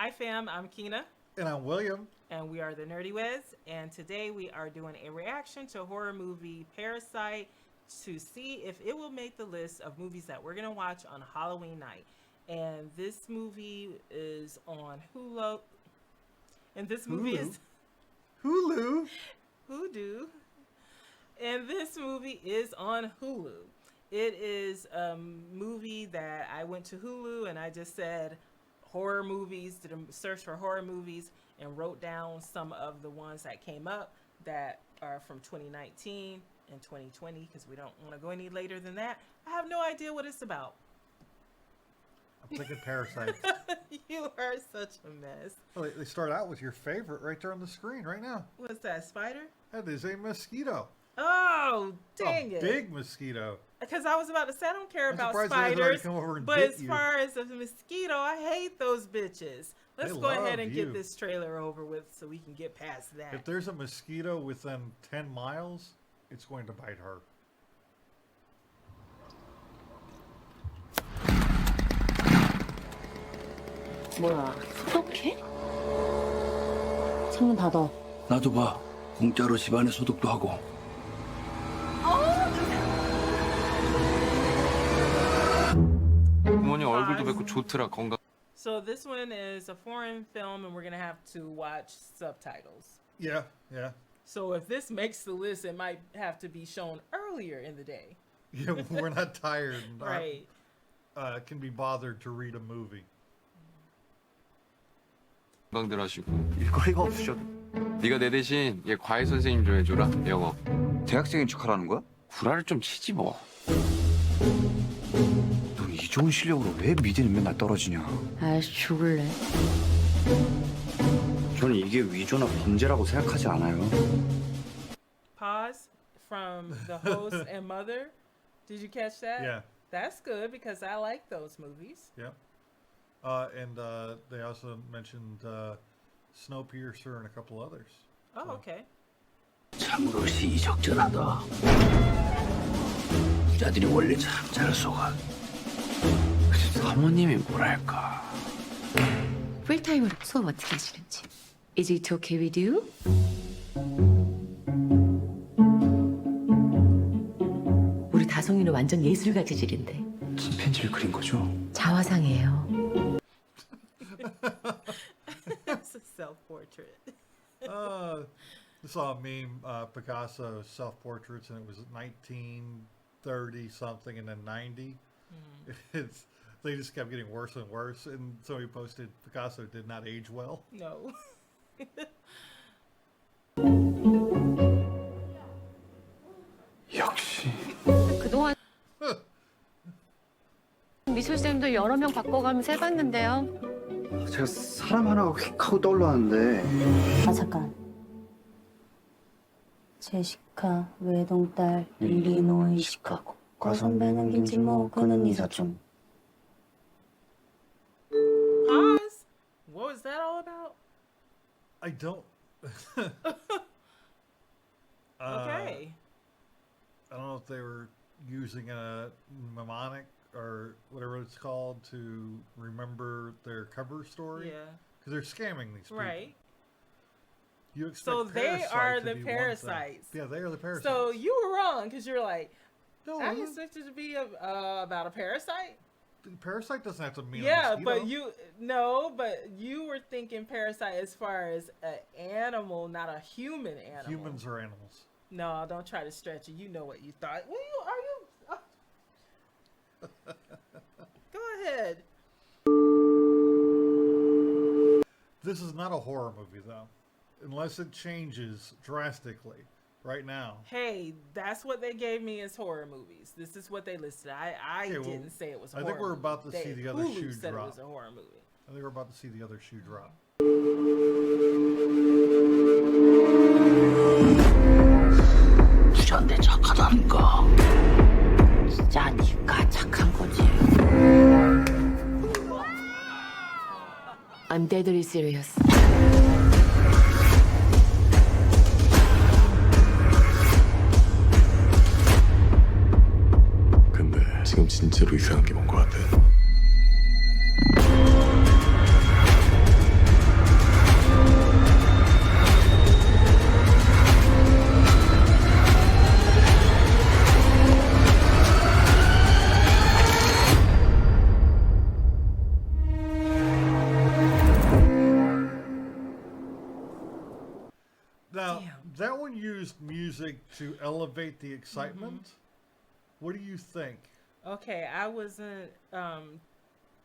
Hi fam, I'm Keena. And I'm William. And we are the Nerdyweds. And today we are doing a reaction to horror movie Parasite to see if it will make the list of movies that we're going to watch on Halloween night. And this movie is on Hulu. And this movie is... Hulu? Hoodoo. And this movie is on Hulu. It is a movie that I went to Hulu and I just said horror movies, did a search for horror movies, and wrote down some of the ones that came up that are from 2019 and 2020 because we don't want to go any later than that. I have no idea what it's about. I'm thinking Parasite. You are such a mess. Well, they start out with your favorite right there on the screen right now. What's that, spider? That is a mosquito. Oh, dang it. A big mosquito. Because I was about to say, I don't care I'm about spiders, but as far as a mosquito, I hate those bitches. Let's go ahead and get this trailer over with so we can get past that. If there's a mosquito within 10 miles, it's going to bite her. 뭐야, 소독해? 창문 닫아. 나도 봐. 공짜로 집안에 소독도 하고. 부모님 얼굴도 뵙고 좋더라, 건강. So this one is a foreign film and we're going to have to watch subtitles. Yeah. So if this makes the list, it might have to be shown earlier in the day. Yeah, we're not tired. Right. Can be bothered to read a movie. 건강들 하시고. 일거리가 없으셔도 네가 내 대신 얘 과외 선생님 좀 해줘라, 영어. 대학생인 척하라는 거야? 구라를 좀 치지 뭐. 너 이 좋은 실력으로 왜 미대는 맨날 떨어지냐? 아이씨, 죽을래. 저는 이게 위조나 범죄라고 생각하지 않아요. Pause from the host and mother. Did you catch that? Yeah. That's good because I like those movies. Yeah. And they also mentioned Snowpiercer and a couple others. Oh, okay. 참으로 시적절하다. 부자들이 원래 참 잘 속아. 사모님이 뭐랄까. 풀타임으로 수업 어떻게 하시는지. Is it okay with you? 우리 다송이는 완전 예술가 재질인데. 무슨 편지를 그린 거죠? 자화상이에요. It's a self-portrait. I saw a meme, Picasso self-portraits, and it was 1930 something and then 90. They just kept getting worse and worse, and somebody posted Picasso did not age well. No. 역시. 그동안 미술쌤도 여러 명 바꿔가면서 해봤는데요. 제가 사람 하나가 휙 하고 떠올랐는데. 아 잠깐. 제시카, 외동딸, 일리노이, 시카고. 과선배는 김치모, 그는 이사촌. Pause? What was that all about? I don't. Okay. I don't know if they were using a mnemonic or whatever it's called to remember their cover story. Yeah. Because they're scamming these people. Right. You expect So they Parasite are to the be one thing. parasites. Yeah, they are the parasites. So you were wrong because you're like, no, I expected it to be about a parasite. Parasite doesn't have to mean Yeah, a mosquito. but you were thinking parasite as far as an animal, not a human animal. Humans are animals. No, don't try to stretch it. You know what you thought. Go ahead. This is not a horror movie, though, unless it changes drastically right now. Hey, that's what they gave me as horror movies. This is what they listed. I Okay, well, didn't say it was a I horror think we're about to movie. see the other Hulu shoe said drop. it was a horror movie. I think we're about to see the other shoe drop. 부자인데 착하다니까. 진짜 니가 착한 거지. I'm deadly serious. 지금 진짜로 이상한 게 뭔 것 같아. used music to elevate the excitement. What do you think? Okay, I wasn't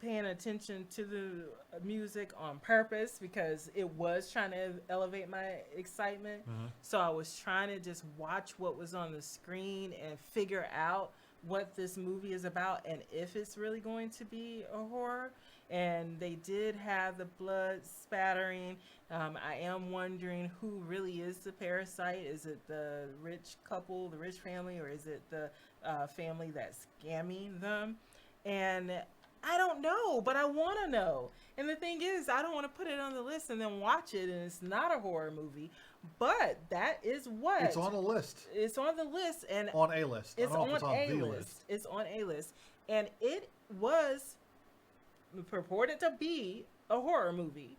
paying attention to the music on purpose because it was trying to elevate my excitement. So I was trying to just watch what was on the screen and figure out what this movie is about and if it's really going to be a horror. And they did have the blood spattering. I am wondering who really is the parasite. Is it the rich couple, the rich family, or is it the family that's scamming them? And I don't know, but I want to know. And the thing is, I don't want to put it on the list and then watch it and it's not a horror movie. But that is what It's on a list. It's on the list and On a list. it's I don't know if on it's on a the list. It's on a list, and it was purported to be a horror movie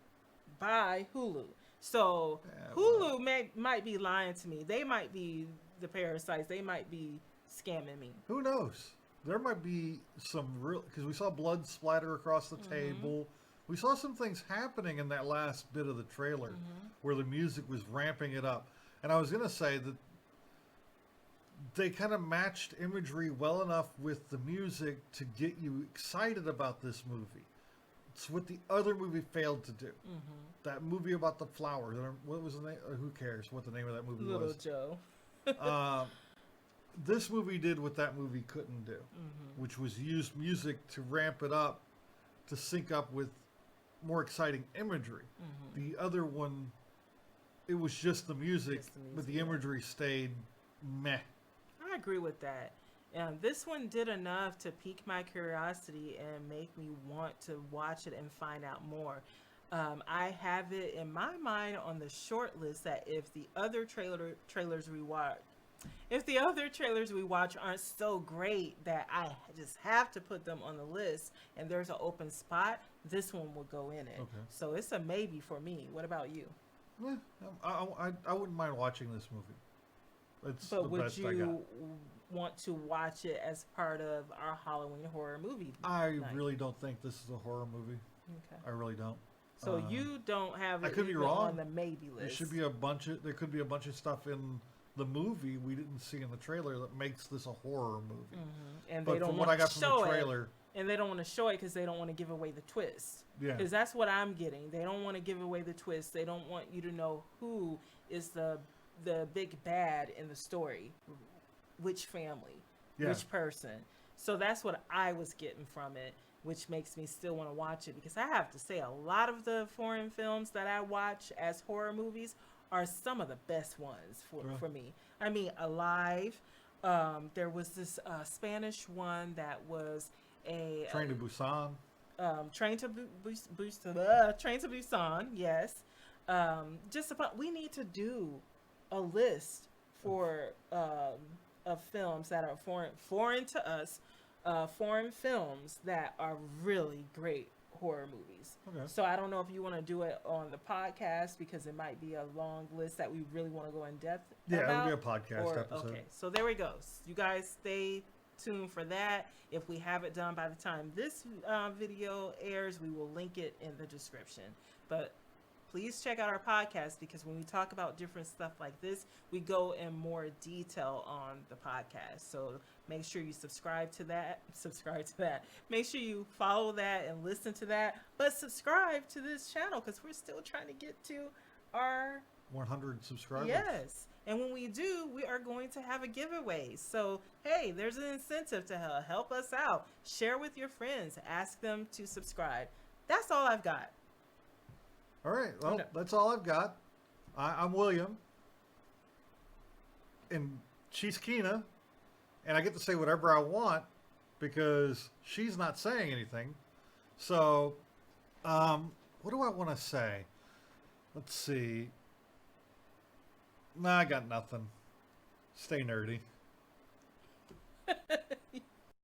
by Hulu. So Yeah, Hulu might be lying to me. They might be the parasites. They might be scamming me. Who knows? There might be some real, because we saw blood splatter across the table. We saw some things happening in that last bit of the trailer where the music was ramping it up. And I was going to say that they kind of matched imagery well enough with the music to get you excited about this movie. It's what the other movie failed to do. That movie about the flowers. What was the name? Who cares what the name of that movie Little was? Joe. This movie did what that movie couldn't do, which was use music to ramp it up, to sync up with more exciting imagery. The other one, it was just the music, but the imagery stayed meh. I agree with that. This one did enough to pique my curiosity and make me want to watch it and find out more. I have it in my mind on the short list that if the other trailers we watch aren't so great that I just have to put them on the list and there's an open spot, this one will go in it. Okay. So it's a maybe for me. What about you? Yeah, I wouldn't mind watching this movie. It's But the would best I got. you want to watch it as part of our Halloween horror movie I night? really don't think this is a horror movie. Okay. I really don't. So you don't have it I could be even wrong. on the maybe list. There should be there could be a bunch of stuff in the movie we didn't see in the trailer that makes this a horror movie. And But they don't from what want I got to from the show trailer, it. And they don't want to show it because they don't want to give away the twist. yeah, Because that's what I'm getting. They don't want to give away the twist. They don't want you to know who is the big bad in the story, which family, Yeah. which person. So that's what I was getting from it, which makes me still want to watch it. Because I have to say, a lot of the foreign films that I watch as horror movies are some of the best ones for me. I mean, Alive. There was this Spanish one that was a Train to Busan. Train to Busan, yes. Just about, we need to do a list for of films that are foreign to us, foreign films that are really great horror movies. Okay. So I don't know if you want to do it on the podcast because it might be a long list that we really want to go in depth Yeah, about. it'll be a podcast episode. Okay, so there we go. You guys stay tuned for that. If we have it done by the time this video airs, we will link it in the description. But please check out our podcast because when we talk about different stuff like this, we go in more detail on the podcast. So make sure you subscribe to that. Make sure you follow that and listen to that. But subscribe to this channel because we're still trying to get to our 100 subscribers. Yes. And when we do, we are going to have a giveaway. So, hey, there's an incentive to help us out. Share with your friends. Ask them to subscribe. That's all I've got. All right. Well, Okay. that's all I've got. I'm William. And she's Keena. And I get to say whatever I want because she's not saying anything. So, what do I want to say? Let's see. Nah, I got nothing. Stay nerdy.